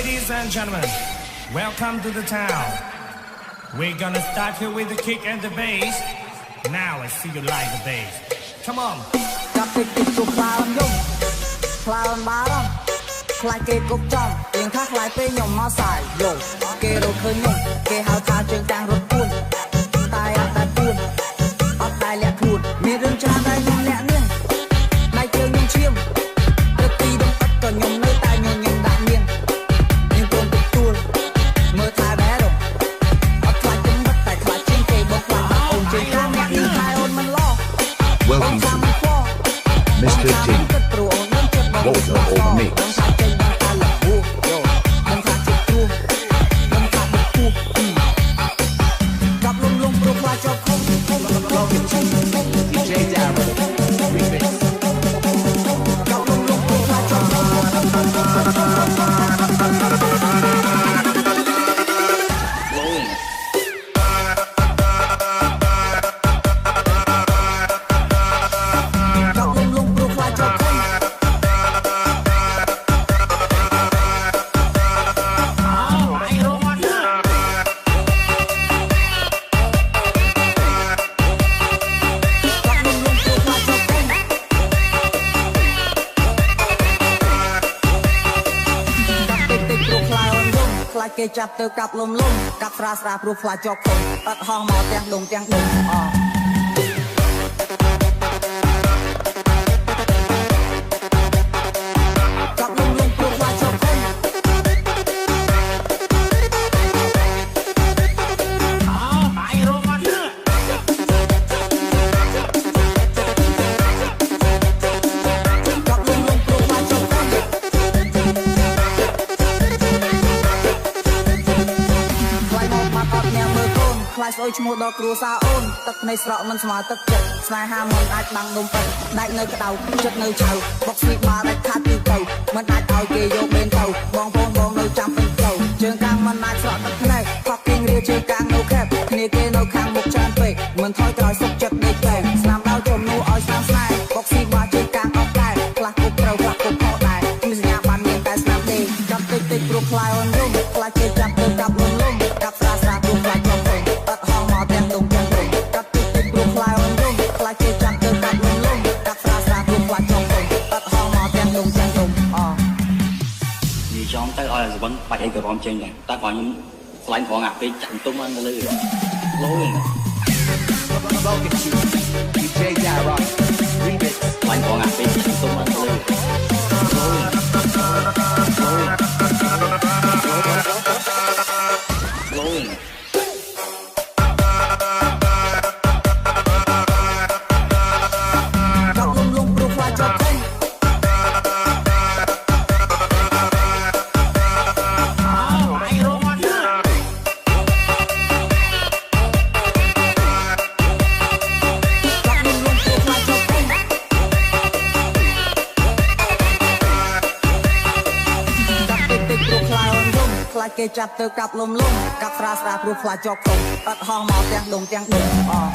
Ladies and gentlemen, welcome to the town. We're gonna start here with the kick and the bass. Now let's see you like the bass. Come on. ចាប់តិចតិចគប់ខ្លោនយំខ្លោនបារម្ភខ្លាចគេគប់ចំទៀងថាខ្លាចពេលខ្ញុំមកសាយយំគេរកឃើញខ្ញុំគេហៅថាជើងតាំងរត់ពួនតែអត់តែពួនអត់តែលាក់ខ្លួនមានរឿងច្រើនដែលខ្ញុំលាក់នាងដៃជើងខ្ញុំឈាមទៅទីដងទឹកក៏ខ្ញុំនៅតែញញឹមដាក់នាងនាងគួរទទួលមើលថែបែរអត់ខ្លាចខ្ញុំតែខ្លាចជាងគេបងខ្លាចបាក់អូនជើងខាងអ្នកនេះថែអូនមិនឡោ Welcome to Mr. T. Walter over Mix. គេចាប់ទៅកាប់លំកាប់ស្រាស្រាព្រោះខ្លាចជាប់ខ្លួនអត់ហោះមកទាំងដងទាំងដងកាប់លំព្រោះខ្លាចជាប់ខ្លួនបាយរងអត់លឺកាប់លំព្រោះខ្លាចជាប់ខ្លួនខ្លាចស្អុយឈ្មោះដល់គ្រួសារអូនទឹកនៃស្រក់មិនស្មើទឹកចិត្តស្នេហាមិនអាចបាំងដុំពេញដាច់នៅក្តៅចិត្តនៅឆៅបុកស្វីបាដាច់ខាត់ទីទៅមិនអាចឲ្យគេយកបេនទៅបងប្អូនបងនៅចាំពេញទៅជើងកាំងមិនអាចស្រក់ទឹកភ្នែកផកគីងរាជើងកាំងនៅខេបគ្នាគេនៅខាងមុខច្រើនពេកមិនថយក្រោយសុកចិត្តដេកពេកស្នាមដៅចំនួនឲ្យស្នាមស្នេហ៍បុកស្វីបាជើងកាំងអត់ដែរខ្លះគប់ត្រូវខ្លះគប់ខុសដែរមានសញ្ញាបានមានតែស្នាមដេកចាប់តិចតិចព្រោះខ្លាយអូនយំខ្លាចគេចាប់ទៅកាប់លំកាប់ស្រាស្រាព្រោះខ្លាចជាប់ពេកចំទៅឲ្យសវឹងបាច់អីក៏រំចេញដែរតែគាត់ខ្ញុំឆ្លាញ់ផងអាពេលចាក់ទុំទៅលើលយDJ Dara remix ឆ្លាញ់ផងអាពេលចាក់ទុំទៅលើលយគេចាប់ទៅកាប់លំកាប់ស្រាស្រាព្រោះខ្លាចជាប់ខ្លួនអត់ហោះមកទាំងដងទាំងដង